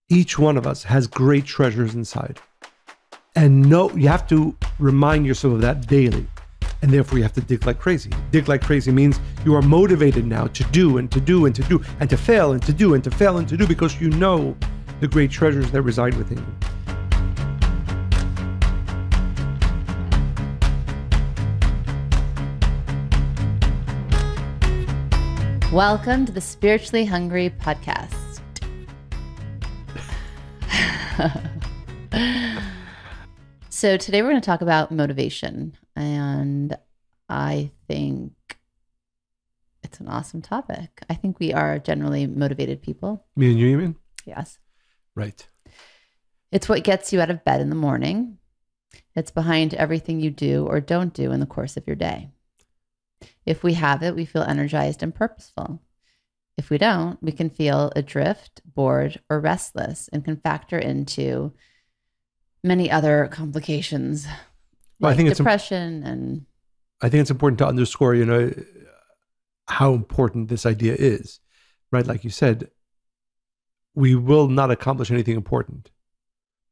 Each one of us has great treasures inside. And no, you have to remind yourself of that daily. And therefore you have to dig like crazy. Dig like crazy means you are motivated now to do and to do and to do and to fail and to do and to fail and to do because you know the great treasures that reside within you. Welcome to the Spiritually Hungry Podcast. So today we're going to talk about motivation, and I think it's an awesome topic. I think we are generally motivated people. Me and you mean? Yes. Right. It's what gets you out of bed in the morning. It's behind everything you do or don't do in the course of your day. If we have it, we feel energized and purposeful. If we don't, we can feel adrift, bored, or restless, and can factor into many other complications Well, like I think depression I think it's important to underscore, how important this idea is, right? Like you said, we will not accomplish anything important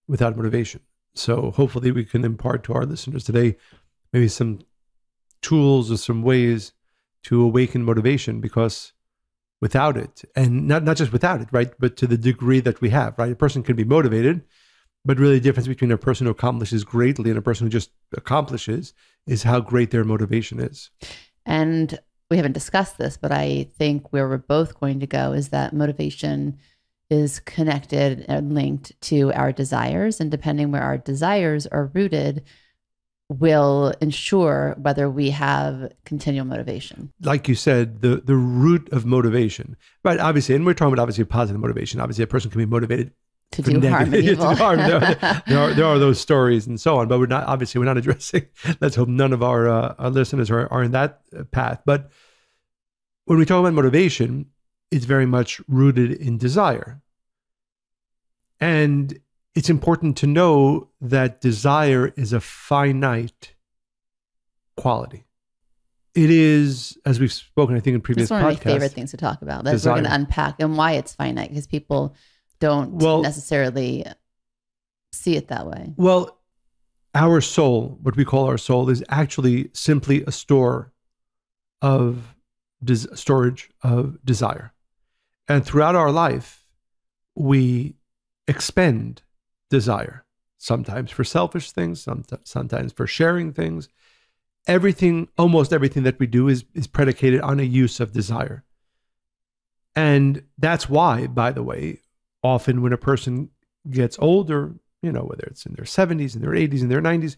without motivation. So hopefully we can impart to our listeners today maybe some tools or some ways to awaken motivation, because without it, and not just without it, right, but to the degree that we have, right? A person can be motivated, but really the difference between a person who accomplishes greatly and a person who just accomplishes is how great their motivation is. And we haven't discussed this, but I think where we're both going to go is that motivation is connected and linked to our desires, and depending where our desires are rooted will ensure whether we have continual motivation. Like you said, the root of motivation, right? Obviously, and we're talking about obviously positive motivation. Obviously, a person can be motivated to do harm and evil. There are those stories and so on, but we're not addressing. Let's hope none of our listeners are in that path. But when we talk about motivation, it's very much rooted in desire, and it's important to know that desire is a finite quality. It is, as we've spoken, I think, in previous podcasts. It's one of my favorite things to talk about. That we're going to unpack and why it's finite, because people don't necessarily see it that way. Well, our soul, what we call our soul, is actually simply a storage of desire. And throughout our life, we expend desire, sometimes for selfish things, sometimes for sharing things. Almost everything that we do is predicated on a use of desire. And that's why, by the way, often when a person gets older, whether it's in their 70s, in their 80s, in their 90s,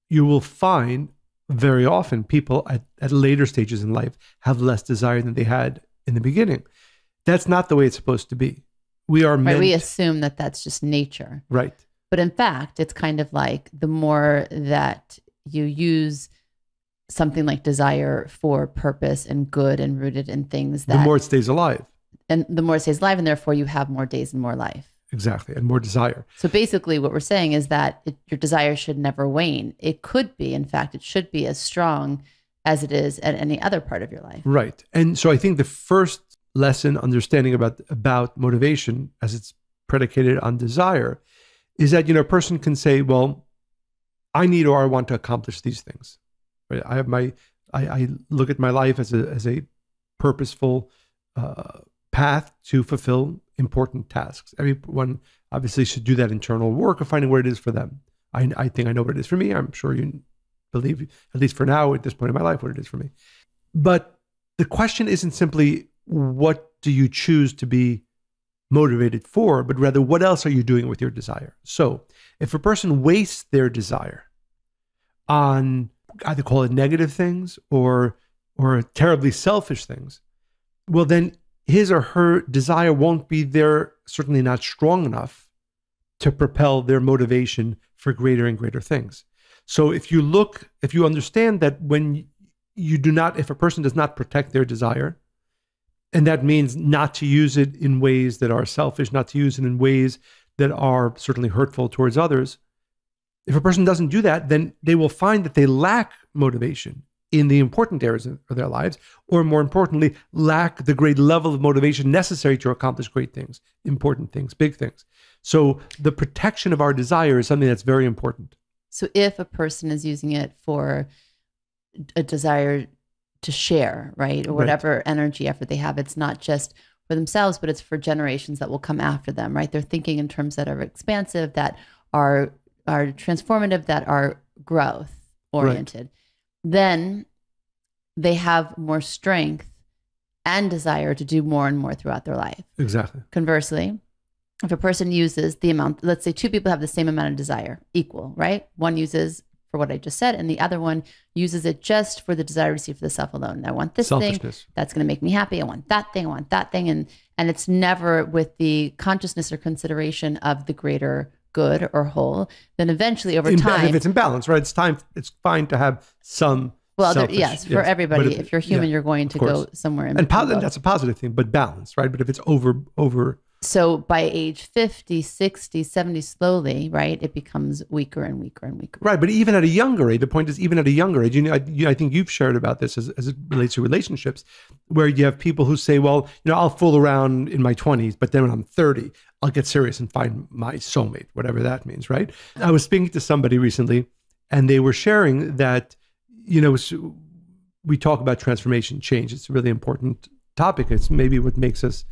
you will find very often people at later stages in life have less desire than they had in the beginning. That's not the way it's supposed to be. We are meant... We assume that that's just nature. Right. But in fact, it's kind of like the more that you use something like desire for purpose and good and rooted in things, that the more it stays alive. And the more it stays alive, and therefore you have more days and more life. Exactly. And more desire. So basically what we're saying is that your desire should never wane. It could be, in fact, it should be as strong as it is at any other part of your life. Right. And so I think the first lesson understanding about motivation as it's predicated on desire is that, a person can say, well, I need or I want to accomplish these things. Right? I look at my life as a purposeful path to fulfill important tasks. Everyone obviously should do that internal work of finding what it is for them. I think I know what it is for me. I'm sure you believe, at least for now, at this point in my life, what it is for me. But the question isn't simply, what do you choose to be motivated for, but rather, what else are you doing with your desire? So if a person wastes their desire on either call it negative things or terribly selfish things, well, then his or her desire won't be there, certainly not strong enough to propel their motivation for greater and greater things. So if you understand that if a person does not protect their desire, and that means not to use it in ways that are selfish, not to use it in ways that are certainly hurtful towards others. If a person doesn't do that, then they will find that they lack motivation in the important areas of their lives, or more importantly, lack the great level of motivation necessary to accomplish great things, important things, big things. So the protection of our desire is something that's very important. So if a person is using it for a desire to share, right, or whatever energy, effort they have, it's not just for themselves, but it's for generations that will come after them, right? They're thinking in terms that are expansive, that are transformative, that are growth oriented. Then they have more strength and desire to do more and more throughout their life. Exactly. Conversely, if a person uses the amount, let's say two people have the same amount of desire, equal, right? One uses for what I just said, and the other one uses it just for the desire to receive for the self alone. I want this thing that's going to make me happy. I want that thing. I want that thing. And it's never with the consciousness or consideration of the greater good or whole. Then eventually over time, if it's imbalance, right? It's fine to have some. Well, yes, for everybody. If you're human, you're going to go somewhere. And that's a positive thing, but balance, right? But if it's over. So by age 50, 60, 70, slowly, right, it becomes weaker and weaker and weaker. Right. But even at a younger age, the point is, even at a younger age, I think you've shared about this as it relates to relationships, where you have people who say, well, I'll fool around in my 20s, but then when I'm 30, I'll get serious and find my soulmate, whatever that means, right? I was speaking to somebody recently, and they were sharing that, we talk about transformation, change. It's a really important topic. It's maybe what makes us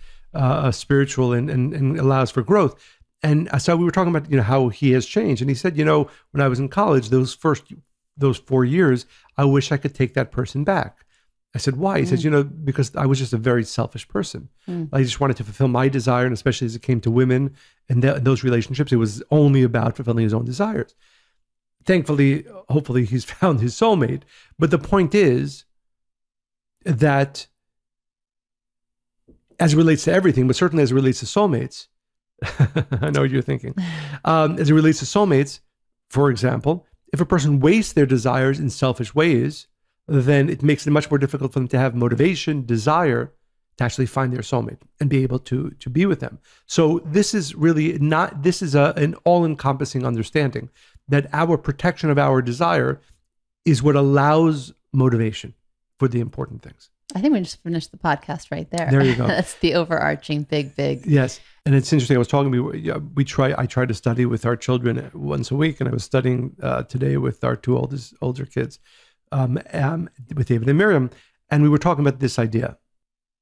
spiritual and allows for growth. And so we were talking about, how he has changed. And he said, when I was in college, those 4 years, I wish I could take that person back. I said, why? He says, because I was just a very selfish person. I just wanted to fulfill my desire. And especially as it came to women and those relationships, it was only about fulfilling his own desires. Thankfully, hopefully he's found his soulmate. But the point is that as it relates to everything, but certainly as it relates to soulmates, I know what you're thinking. As it relates to soulmates, for example, if a person wastes their desires in selfish ways, then it makes it much more difficult for them to have motivation, desire to actually find their soulmate and be able to be with them. So this is really an all-encompassing understanding that our protection of our desire is what allows motivation for the important things. I think we just finished the podcast right there. There you go. That's the overarching big. Yes. And it's interesting. I was talking, I try to study with our children once a week. And I was studying today with our two older kids, with David and Miriam. And we were talking about this idea.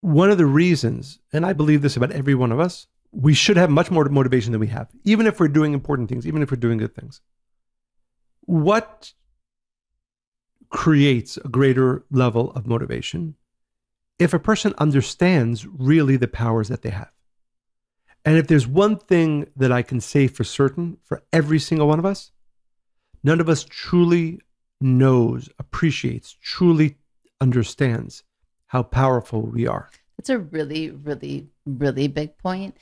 One of the reasons, and I believe this about every one of us, we should have much more motivation than we have, even if we're doing important things, even if we're doing good things. What creates a greater level of motivation? If a person understands really the powers that they have. And if there's one thing that I can say for certain for every single one of us, none of us truly knows, appreciates, truly understands how powerful we are. That's a really, really, really big point.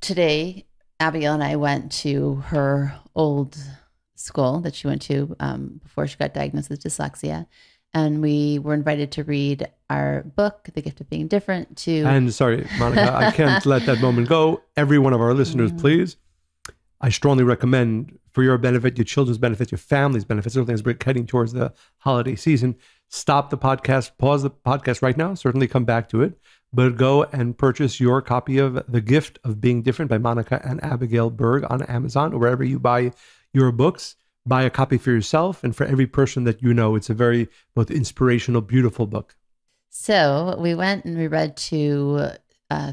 Today, Abigail and I went to her old school that she went to before she got diagnosed with dyslexia. And we were invited to read our book, The Gift of Being Different, And sorry, Monica, I can't let that moment go. Every one of our listeners, please, I strongly recommend, for your benefit, your children's benefit, your family's benefit, certainly as we're heading towards the holiday season, stop the podcast, pause the podcast right now, certainly come back to it, but go and purchase your copy of The Gift of Being Different by Monica and Abigail Berg on Amazon or wherever you buy your books. Buy a copy for yourself and for every person that you know. It's a very both inspirational, beautiful book. So we went and we read to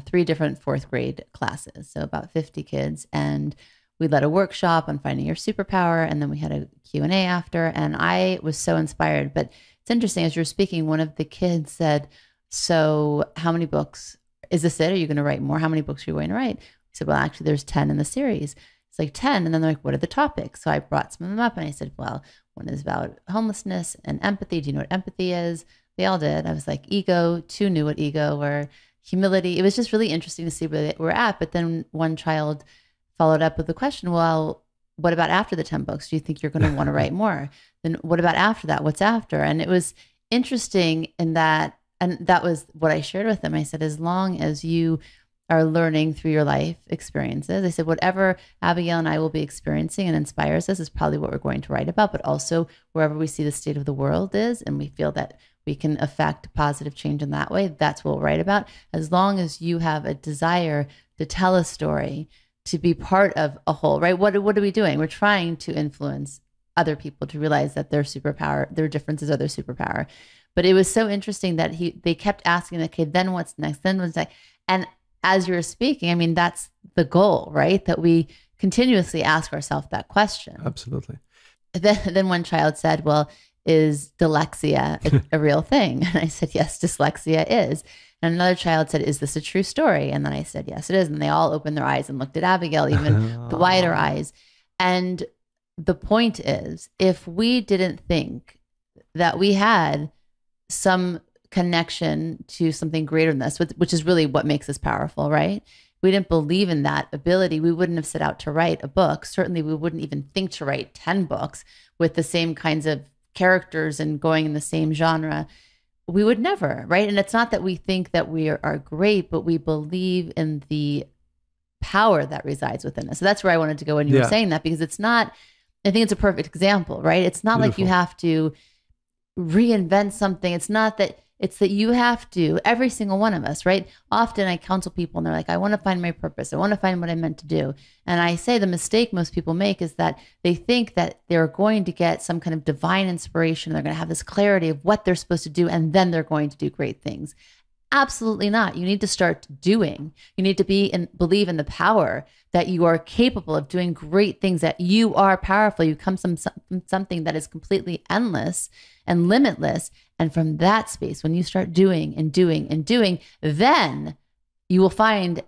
3 different 4th grade classes, so about 50 kids. And we led a workshop on finding your superpower. And then we had a Q&A after. And I was so inspired. But it's interesting, as you were speaking, one of the kids said, so how many books? Is this it? Are you going to write more? How many books are you going to write? I said, well, actually, there's 10 in the series. It's like 10. And then they're like, what are the topics? So I brought some of them up and I said, well, one is about homelessness and empathy. Do you know what empathy is? They all did. I was like, ego, 2 knew what ego were, humility. It was just really interesting to see where we're at. But then one child followed up with the question, well, what about after the 10 books? Do you think you're going to want to write more? Then what about after that? What's after? And it was interesting in that, and that was what I shared with them. I said, as long as you are learning through your life experiences. I said, whatever Abigail and I will be experiencing and inspires us is probably what we're going to write about, but also wherever we see the state of the world is, and we feel that we can affect positive change in that way, that's what we'll write about. As long as you have a desire to tell a story, to be part of a whole, right? What are we doing? We're trying to influence other people to realize that their superpower, their differences are their superpower. But it was so interesting that they kept asking, okay, then what's next? Then what's next? And as you were speaking, I mean, that's the goal, right? That we continuously ask ourselves that question. Absolutely. Then one child said, well, is dyslexia a real thing? And I said, yes, dyslexia is. And another child said, is this a true story? And then I said, yes, it is. And they all opened their eyes and looked at Abigail, even the wider eyes. And the point is, if we didn't think that we had some connection to something greater than this, which is really what makes us powerful, right? We didn't believe in that ability, we wouldn't have set out to write a book. Certainly we wouldn't even think to write 10 books with the same kinds of characters and going in the same genre. We would never, right? And it's not that we think that we are great, but we believe in the power that resides within us. So that's where I wanted to go when you were saying that, because it's not, I think it's a perfect example, right? It's not like you have to reinvent something. It's not that, it's that you have to, every single one of us, right? Often I counsel people and they're like, I want to find my purpose. I want to find what I'm meant to do. And I say the mistake most people make is that they think that they're going to get some kind of divine inspiration. They're going to have this clarity of what they're supposed to do, and then they're going to do great things. Absolutely not. You need to start doing. You need to believe in the power that you are capable of doing great things, that you are powerful. You come from something that is completely endless and limitless. And from that space, when you start doing and doing and doing, then you will find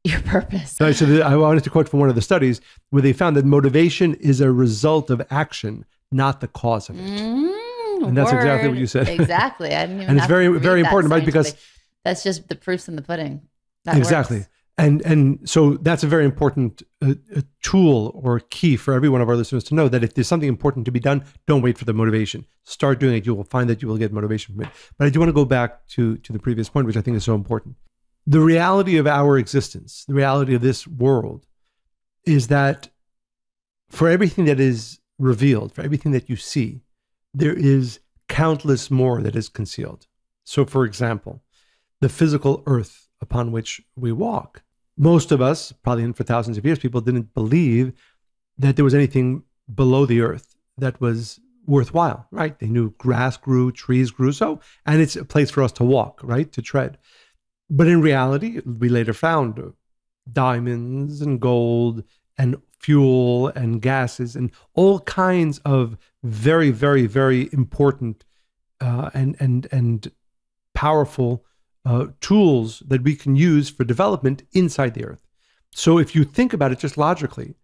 your purpose. So I wanted to quote from one of the studies where they found that motivation is a result of action, not the cause of it. And that's exactly what you said. Exactly. I didn't even and it's very, very important, right? Because that's just the proof's in the pudding. That exactly. Works. And so that's a very important a tool or key for every one of our listeners to know, that if there's something important to be done, don't wait for the motivation. Start doing it. You will find that you will get motivation from it. But I do want to go back to the previous point, which I think is so important. The reality of our existence, the reality of this world, is that for everything that is revealed, for everything that you see, there is countless more that is concealed. So for example, the physical earth upon which we walk. Most of us, probably for thousands of years, people didn't believe that there was anything below the earth that was worthwhile, right? They knew grass grew, trees grew, and it's a place for us to walk, right? To tread. But in reality, we later found diamonds and gold and fuel and gases and all kinds of very, very, very important and powerful tools that we can use for development inside the earth. So if you think about it just logically,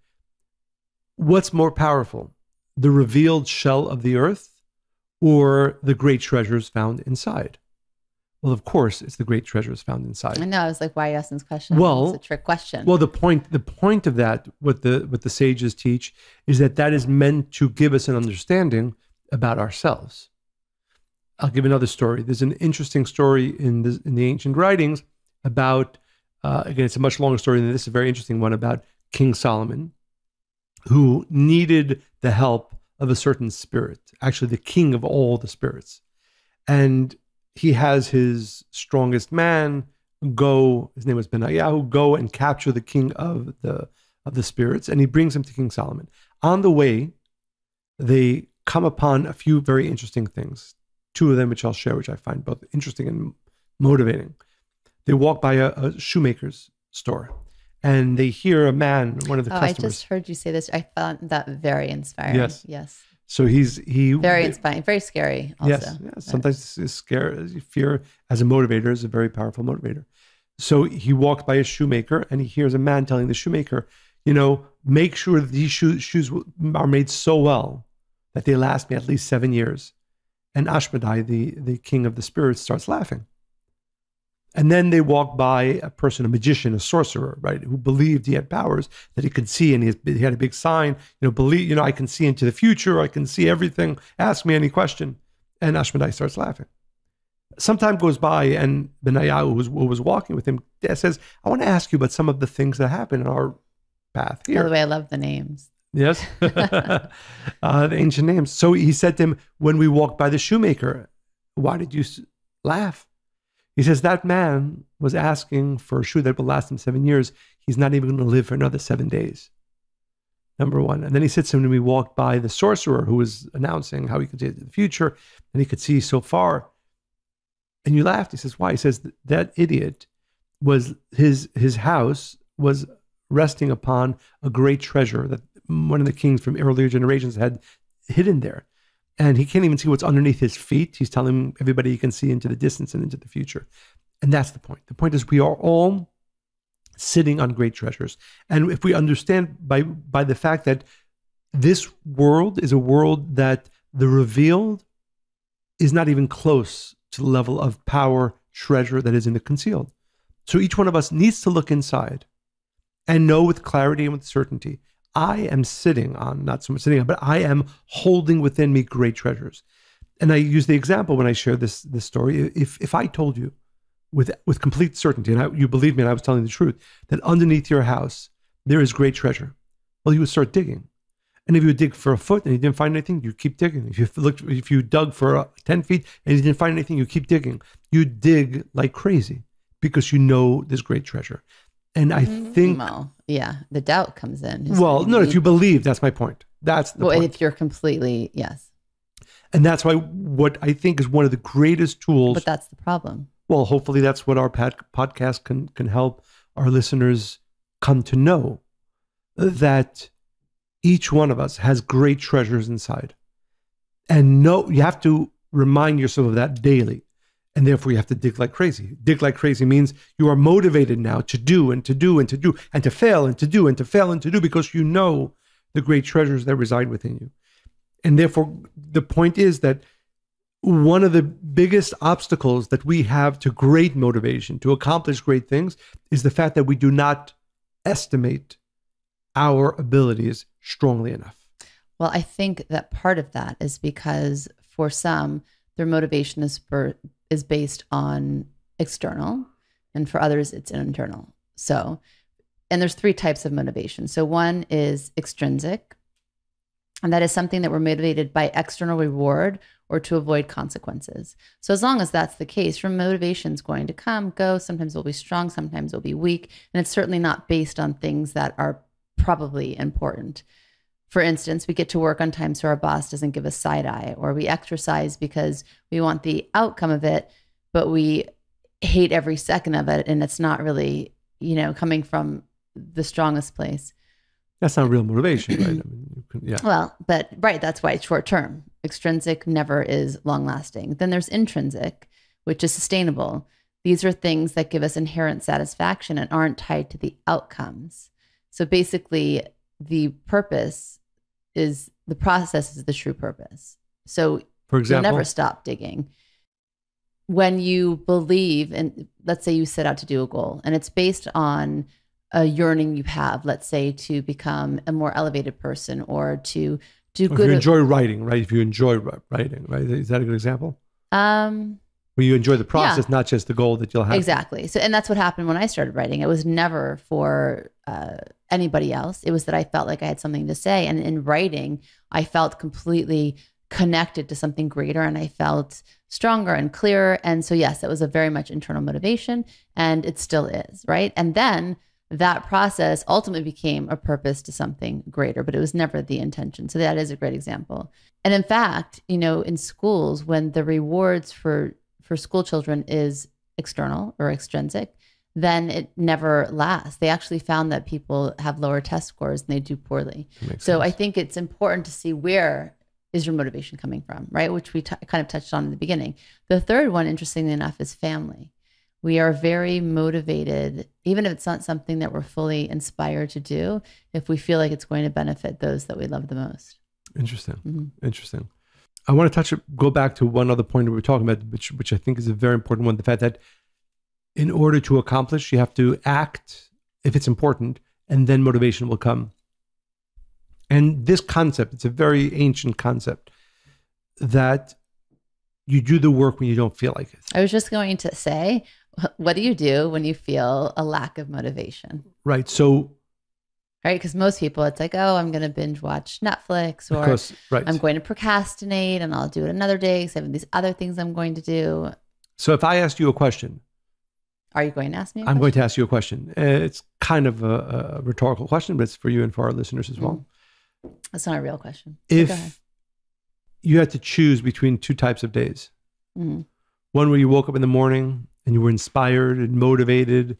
what's more powerful, the revealed shell of the earth or the great treasures found inside? Well, of course, it's the great treasures found inside. I know. I was like, why are you asking this question? Well, it's a trick question. Well, the point of that, what the sages teach, is that is meant to give us an understanding about ourselves. I'll give another story. There's an interesting story in the ancient writings about, again, it's a much longer story than this, a very interesting one about King Solomon, who needed the help of a certain spirit, actually the king of all the spirits. And he has his strongest man go, his name was Benaiah, go and capture the king of the spirits, and he brings him to King Solomon. On the way, they come upon a few very interesting things. Two of them, which I'll share, which I find both interesting and motivating. They walk by a shoemaker's store, and they hear a man, one of the customers. I just heard you say this. I found that very inspiring. Yes. So he very inspiring, very scary. Also. Yes. Sometimes it's scary. Fear as a motivator is a very powerful motivator. So he walks by a shoemaker, and he hears a man telling the shoemaker, make sure that these shoes are made so well that they last me at least 7 years. And Ashmedai, the king of the spirits, starts laughing. And then they walk by a person, a magician, a sorcerer, right, who believed he had powers that he could see, and he had a big sign, I can see into the future, I can see everything, ask me any question. And Ashmedai starts laughing. Some time goes by, and Benayahu, who was walking with him, says, I want to ask you about some of the things that happen in our path here. By the way, I love the names. Yes. The ancient names. So he said to him, when we walked by the shoemaker, why did you laugh? He says, that man was asking for a shoe that will last him 7 years. He's not even going to live for another 7 days. Number one. And then he said to him, when we walked by the sorcerer who was announcing how he could see the future, and he could see so far. And you laughed. He says, why? He says, that idiot was, his house was resting upon a great treasure that one of the kings from earlier generations had hidden there. And he can't even see what's underneath his feet. He's telling everybody he can see into the distance and into the future. And that's the point. The point is we are all sitting on great treasures. And if we understand by the fact that this world is a world that the revealed is not even close to the level of power, treasure that is in the concealed. So each one of us needs to look inside and know with clarity and with certainty, I am sitting on, not so much sitting on, but I am holding within me great treasures. And I use the example when I share this story. If I told you with complete certainty, and you believe me and I was telling the truth, that underneath your house there is great treasure, well, you would start digging. And if you dig for a foot and you didn't find anything, you keep digging. If you dug for 10 feet and you didn't find anything, you keep digging. You dig like crazy because you know there's great treasure. And I think... Well, yeah, the doubt comes in. Well, no, if you believe, that's my point. That's the point. If you're completely, yes. And that's why what I think is one of the greatest tools... But that's the problem. Well, hopefully that's what our podcast can help our listeners come to know, that each one of us has great treasures inside. And you have to remind yourself of that daily. And therefore you have to dig like crazy. Dig like crazy means you are motivated now to do and to do and to do and to fail and to do and to fail and to do because you know the great treasures that reside within you. And therefore the point is that one of the biggest obstacles that we have to great motivation, to accomplish great things, is the fact that we do not estimate our abilities strongly enough. Well, I think that part of that is because for some, their motivation is based on external, and for others, it's internal. So, and there's 3 types of motivation. So one is extrinsic, and that is something that we're motivated by external reward or to avoid consequences. So as long as that's the case, your motivation's going to come, go. Sometimes it'll be strong, sometimes it'll be weak, and it's certainly not based on things that are probably important. For instance, we get to work on time so our boss doesn't give us side eye, or we exercise because we want the outcome of it, but we hate every second of it. And it's not really, coming from the strongest place. That's not real motivation, right? I mean, yeah. Well, but right. That's why it's short term. Extrinsic never is long lasting. Then there's intrinsic, which is sustainable. These are things that give us inherent satisfaction and aren't tied to the outcomes. So basically, the purpose is the process is the true purpose. So for example, you'll never stop digging. When you believe, and let's say you set out to do a goal and it's based on a yearning you have, let's say to become a more elevated person or to do good. If you enjoy writing, right? If you enjoy writing, right? Is that a good example? Where you enjoy the process, not just the goal that you'll have. Exactly. So, and that's what happened when I started writing. It was never for anybody else. It was that I felt like I had something to say. And in writing, I felt completely connected to something greater and I felt stronger and clearer. And so, yes, it was a very much internal motivation and it still is, right? And then that process ultimately became a purpose to something greater, but it was never the intention. So that is a great example. And in fact, in schools, when the rewards for school children is external or extrinsic, then it never lasts. They actually found that people have lower test scores and they do poorly. So I think it's important to see where is your motivation coming from, right? Which we kind of touched on in the beginning. The third one, interestingly enough, is family. We are very motivated, even if it's not something that we're fully inspired to do, if we feel like it's going to benefit those that we love the most. Interesting. Mm-hmm. Interesting. I want to go back to one other point that we were talking about, which I think is a very important one. The fact that in order to accomplish, you have to act if it's important, and then motivation will come. And this concept, it's a very ancient concept that you do the work when you don't feel like it. I was just going to say, what do you do when you feel a lack of motivation? Right. So, right? Because most people, it's like, oh, I'm going to binge watch Netflix, or right. I'm going to procrastinate and I'll do it another day because I have these other things I'm going to do. So if I asked you a question. Are you going to ask me a I'm question? going to ask you a question. It's kind of a rhetorical question, but it's for you and for our listeners as well. That's not a real question. If you had to choose between two types of days, one where you woke up in the morning and you were inspired and motivated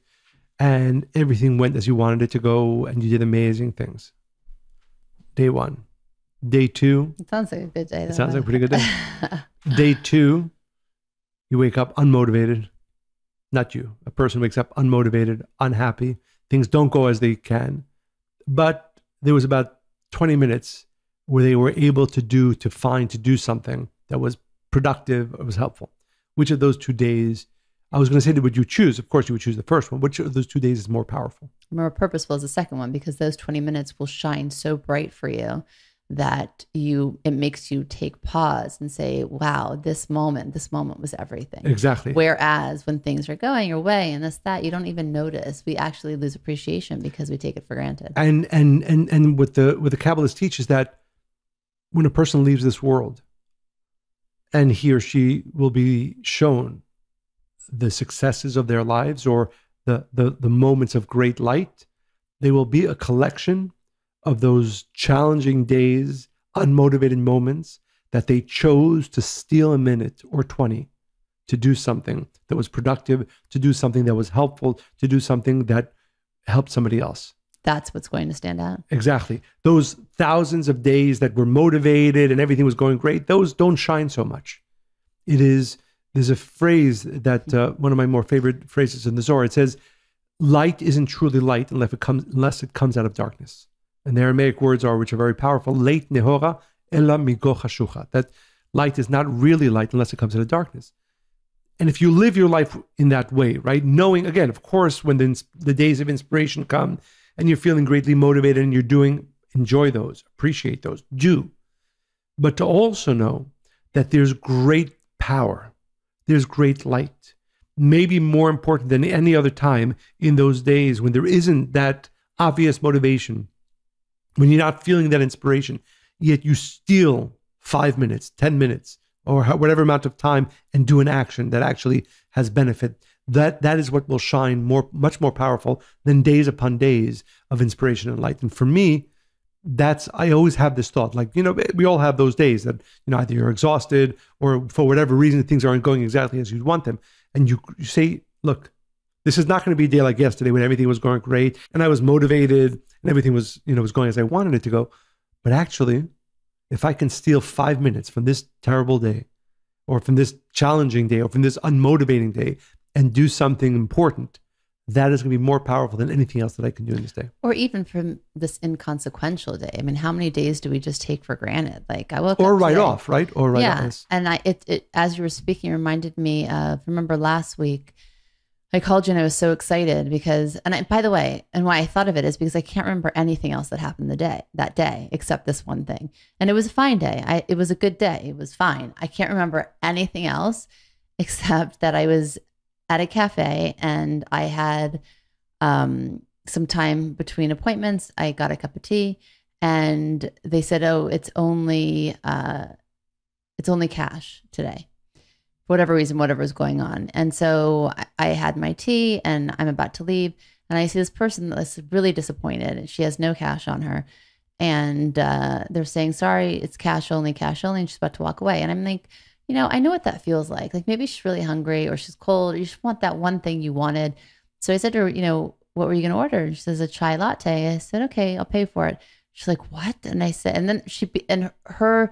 and everything went as you wanted it to go and you did amazing things. Day one. Day two. It sounds like a good day. It sounds like a pretty good day. Day two, you wake up unmotivated. Not you. A person wakes up unmotivated, unhappy. Things don't go as they can. But there was about 20 minutes where they were able to do something that was productive, it was helpful. Which of those 2 days, I was going to say that would you choose? Of course you would choose the first one. Which of those 2 days is more powerful? More purposeful is the second one, because those 20 minutes will shine so bright for you that it makes you take pause and say, wow, this moment was everything. Exactly. Whereas when things are going your way and that, you don't even notice. We actually lose appreciation because we take it for granted. And what the Kabbalists teach is that when a person leaves this world and he or she will be shown the successes of their lives or the moments of great light, they will be a collection of those challenging days, unmotivated moments that they chose to steal a minute or 20 to do something that was productive, to do something that was helpful, to do something that helped somebody else. That's what's going to stand out. Exactly. Those thousands of days that were motivated and everything was going great, those don't shine so much. There's a phrase that one of my more favorite phrases in the Zohar, it says, light isn't truly light unless it comes out of darkness. And the Aramaic words which are very powerful, leit nehora ela migo chashucha. That light is not really light unless it comes out of darkness. And if you live your life in that way, right? Knowing, again, of course, when the days of inspiration come and you're feeling greatly motivated and enjoy those, appreciate those, do. But to also know that there's great power, there's great light, maybe more important than any other time in those days when there isn't that obvious motivation, when you're not feeling that inspiration, yet you steal 5 minutes, 10 minutes, or whatever amount of time and do an action that actually has benefit. That is what will shine much more powerful than days upon days of inspiration and light. And for me, I always have this thought, like, we all have those days that, either you're exhausted or for whatever reason, things aren't going exactly as you'd want them. And you say, look, this is not going to be a day like yesterday when everything was going great and I was motivated and everything was, was going as I wanted it to go. But actually, if I can steal 5 minutes from this terrible day or from this challenging day or from this unmotivating day and do something important, that is going to be more powerful than anything else that I can do in this day. Or even from this inconsequential day. I mean, how many days do we just take for granted? Like I woke up or write today, off, right? Or write off. Yes. And it as you were speaking, reminded me of, remember last week, I called you and I was so excited because, by the way, and why I thought of it is because I can't remember anything else that happened that day except this one thing. And it was a fine day. It was a good day. It was fine. I can't remember anything else except that I was at a cafe and I had some time between appointments. I got a cup of tea and they said, oh, it's only cash today. For whatever reason, whatever was going on. And so I had my tea and I'm about to leave. And I see this person that's really disappointed and she has no cash on her. And they're saying, sorry, it's cash only. And she's about to walk away. And I'm like, I know what that feels like. Like maybe she's really hungry or she's cold or you just want that one thing you wanted. So I said to her, what were you going to order? And she says, a chai latte. I said, okay, I'll pay for it. She's like, what? And I said, and then her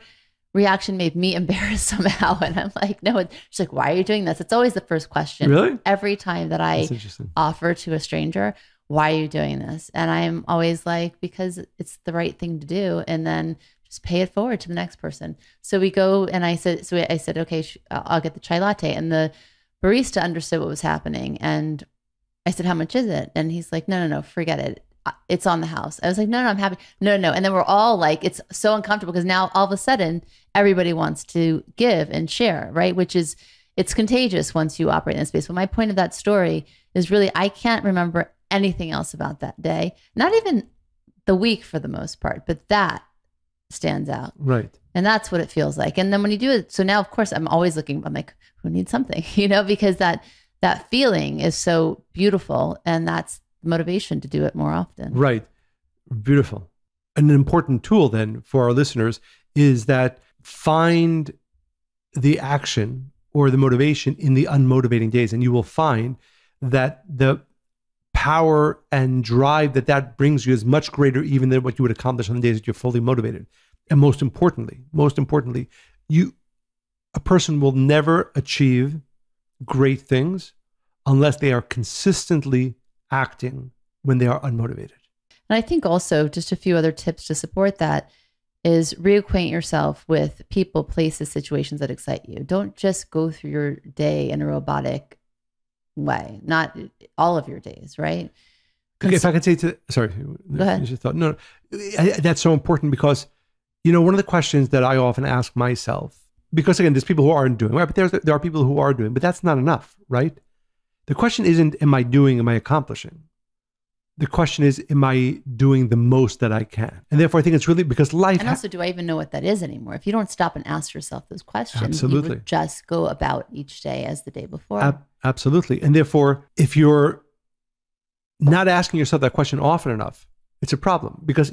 reaction made me embarrassed somehow. And I'm like, no, she's like, why are you doing this? It's always the first question. Really? Every time that I offer to a stranger, why are you doing this? And I'm always like, because it's the right thing to do. And then just pay it forward to the next person. So we go and I said, okay, I'll get the chai latte. And the barista understood what was happening. And I said, how much is it? And he's like, no, forget it. it's on the house. I was like, no, I'm happy. No. And then we're all like, it's so uncomfortable because now all of a sudden everybody wants to give and share, right? Which is, it's contagious once you operate in that space. But my point of that story is really, I can't remember anything else about that day, not even the week for the most part, but that stands out. Right. And that's what it feels like. And then when you do it, so now of course I'm always looking, I'm like, who needs something, because that feeling is so beautiful, and that's motivation to do it more often. Right. Beautiful. An important tool then for our listeners is that find the action or the motivation in the unmotivating days. And you will find that the power and drive that brings you is much greater even than what you would accomplish on the days that you're fully motivated. And most importantly, a person will never achieve great things unless they are consistently acting when they are unmotivated. And I think also just a few other tips to support that is reacquaint yourself with people, places, situations that excite you. Don't just go through your day in a robotic way, not all of your days, right? Okay, if I could say go ahead. Your thought. No, that's so important because, one of the questions that I often ask myself, because again, there's people who aren't doing, right? But there are people who are doing, but that's not enough, right? The question isn't, am I accomplishing? The question is, am I doing the most that I can? And therefore, I think it's really because life... And also, do I even know what that is anymore? If you don't stop and ask yourself those questions, absolutely, you would just go about each day as the day before. Absolutely. And therefore, if you're not asking yourself that question often enough, it's a problem. Because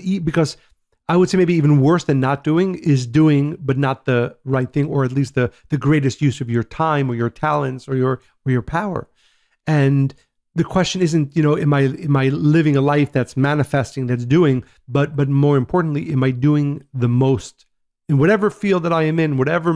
I would say maybe even worse than not doing is doing, but not the right thing, or at least the greatest use of your time or your talents or your power. And the question isn't, am I living a life that's manifesting, that's doing, but more importantly, am I doing the most in whatever field that I am in, whatever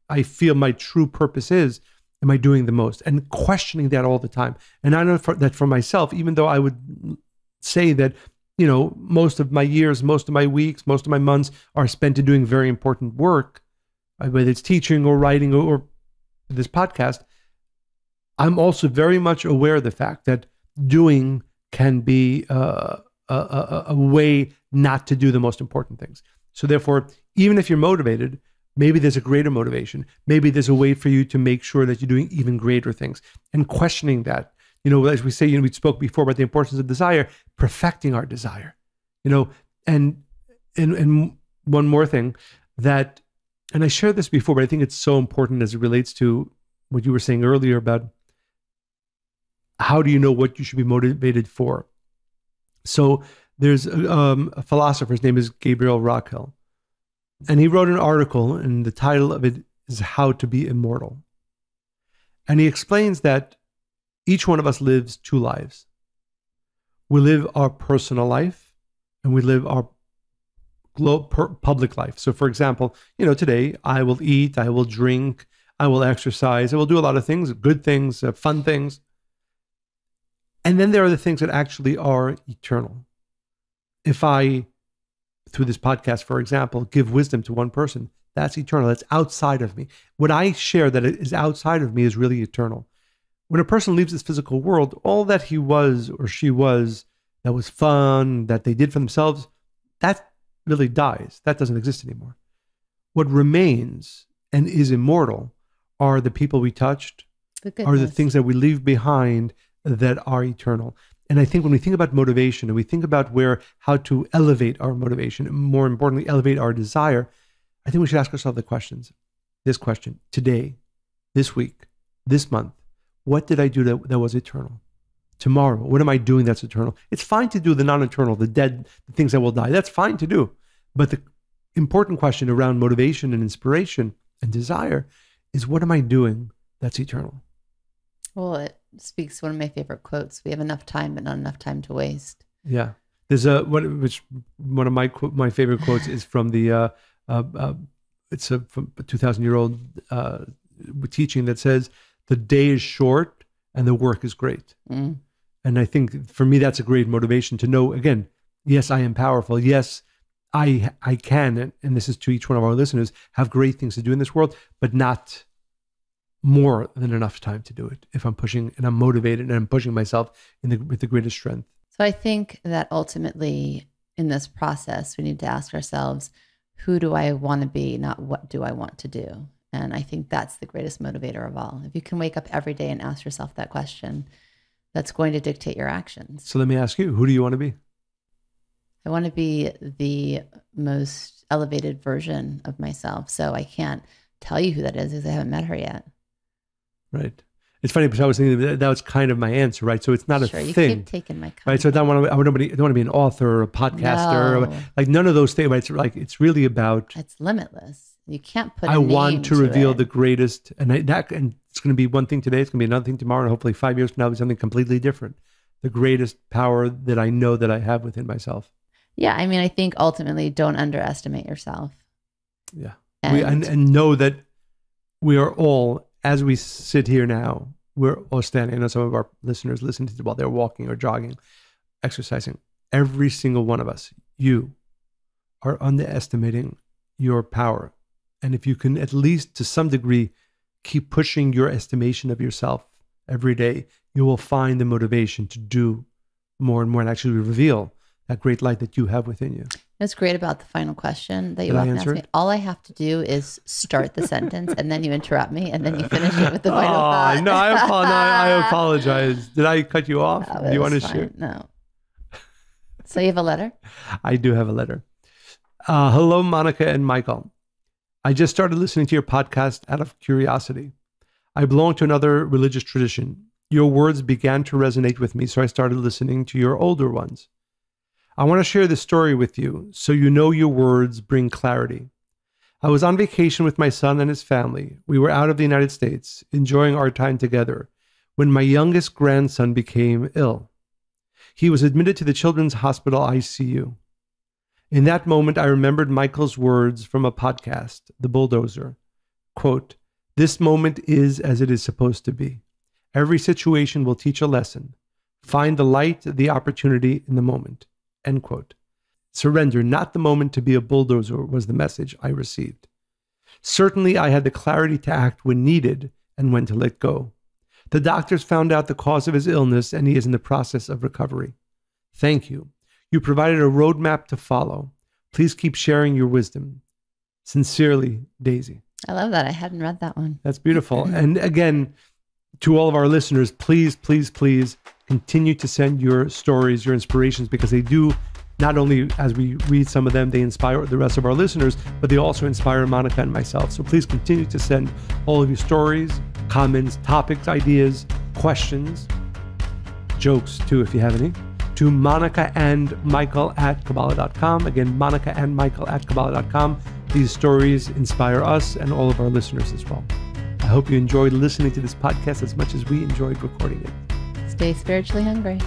I feel my true purpose is, am I doing the most? And questioning that all the time. And I know that for myself, even though I would say that, most of my years, most of my weeks, most of my months are spent in doing very important work, whether it's teaching or writing or this podcast, I'm also very much aware of the fact that doing can be a way not to do the most important things. So therefore, even if you're motivated, maybe there's a greater motivation. Maybe there's a way for you to make sure that you're doing even greater things. And questioning that, as we say, we spoke before about the importance of desire, perfecting our desire, and one more thing that, and I shared this before, but I think it's so important as it relates to what you were saying earlier about how do you know what you should be motivated for? So there's a philosopher, his name is Gabriel Raquel, and he wrote an article, and the title of it is How to Be Immortal. And he explains that each one of us lives two lives. We live our personal life, and we live our public life. So for example, today I will eat, I will drink, I will exercise, I will do a lot of things, good things, fun things. And then there are the things that actually are eternal. If I, through this podcast, for example, give wisdom to one person, that's eternal. That's outside of me. What I share that is outside of me is really eternal. When a person leaves this physical world, all that he was or she was, that was fun, that they did for themselves, that really dies. That doesn't exist anymore. What remains and is immortal are the people we touched, are the things that we leave behind that are eternal. And I think when we think about motivation and we think about how to elevate our motivation, and more importantly, elevate our desire, I think we should ask ourselves this question, today, this week, this month, what did I do that was eternal? Tomorrow, what am I doing that's eternal? It's fine to do the non-eternal, the dead, the things that will die. That's fine to do. But the important question around motivation and inspiration and desire is, what am I doing that's eternal? Well, it speaks one of my favorite quotes. We have enough time, but not enough time to waste. Yeah. There's one of my favorite quotes is from the, it's a 2,000-year-old teaching that says, the day is short and the work is great. Mm. And I think for me, that's a great motivation to know, again, yes, I am powerful. Yes, I can, and this is to each one of our listeners, have great things to do in this world, but not more than enough time to do it if I'm pushing and I'm motivated and I'm pushing myself with the greatest strength. So I think that ultimately in this process, we need to ask ourselves, who do I want to be, not what do I want to do? And I think that's the greatest motivator of all. If you can wake up every day and ask yourself that question, that's going to dictate your actions. So let me ask you, who do you want to be? I want to be the most elevated version of myself. So I can't tell you who that is because I haven't met her yet. Right. It's funny because I was thinking that was kind of my answer, right? So it's not Sure, a you thing, keep taking my comment. right? So I don't want to be an author or a podcaster, No. like none of those things. Right? It's like it's really about. It's limitless. You can't put. I want to reveal it. the greatest, and it's going to be one thing today. It's going to be another thing tomorrow, and hopefully 5 years from now, it'll be something completely different. The greatest power that I know that I have within myself. Yeah, I mean, I think ultimately, don't underestimate yourself. Yeah, And, and know that we are all, as we sit here now, we're all standing. I know some of our listeners listen to while they're walking or jogging, exercising. Every single one of us, you are underestimating your power. And if you can at least to some degree keep pushing your estimation of yourself every day, you will find the motivation to do more and more and actually reveal that great light that you have within you. what's great about the final question that you Did I often ask answer me, it? all I have to do is start the sentence and then you interrupt me and then you finish it with the final thought. No, I apologize. Did I cut you off? Oh, Do you it want to was share? fine. No. So you have a letter? I do have a letter. Hello, Monica and Michael. I just started listening to your podcast out of curiosity. I belong to another religious tradition. Your words began to resonate with me, so I started listening to your older ones. I want to share this story with you so you know your words bring clarity. I was on vacation with my son and his family. We were out of the United States, enjoying our time together, when my youngest grandson became ill. He was admitted to the Children's Hospital ICU. In that moment, I remembered Michael's words from a podcast, The Bulldozer. Quote, "This moment is as it is supposed to be. Every situation will teach a lesson. Find the light, the opportunity in the moment." End quote. Surrender, not the moment to be a bulldozer, was the message I received. Certainly, I had the clarity to act when needed and when to let go. The doctors found out the cause of his illness, and he is in the process of recovery. Thank you. You provided a roadmap to follow. Please keep sharing your wisdom. Sincerely, Daisy. I love that. I hadn't read that one. That's beautiful. And again, to all of our listeners, please, please, please continue to send your stories, your inspirations, because they do, not only as we read some of them, they inspire the rest of our listeners, but they also inspire Monica and myself. So please continue to send all of your stories, comments, topics, ideas, questions, jokes too, if you have any, to Monica and Michael at Kabbalah.com. Again, Monica and Michael at Kabbalah.com. These stories inspire us and all of our listeners as well. I hope you enjoyed listening to this podcast as much as we enjoyed recording it. Stay spiritually hungry.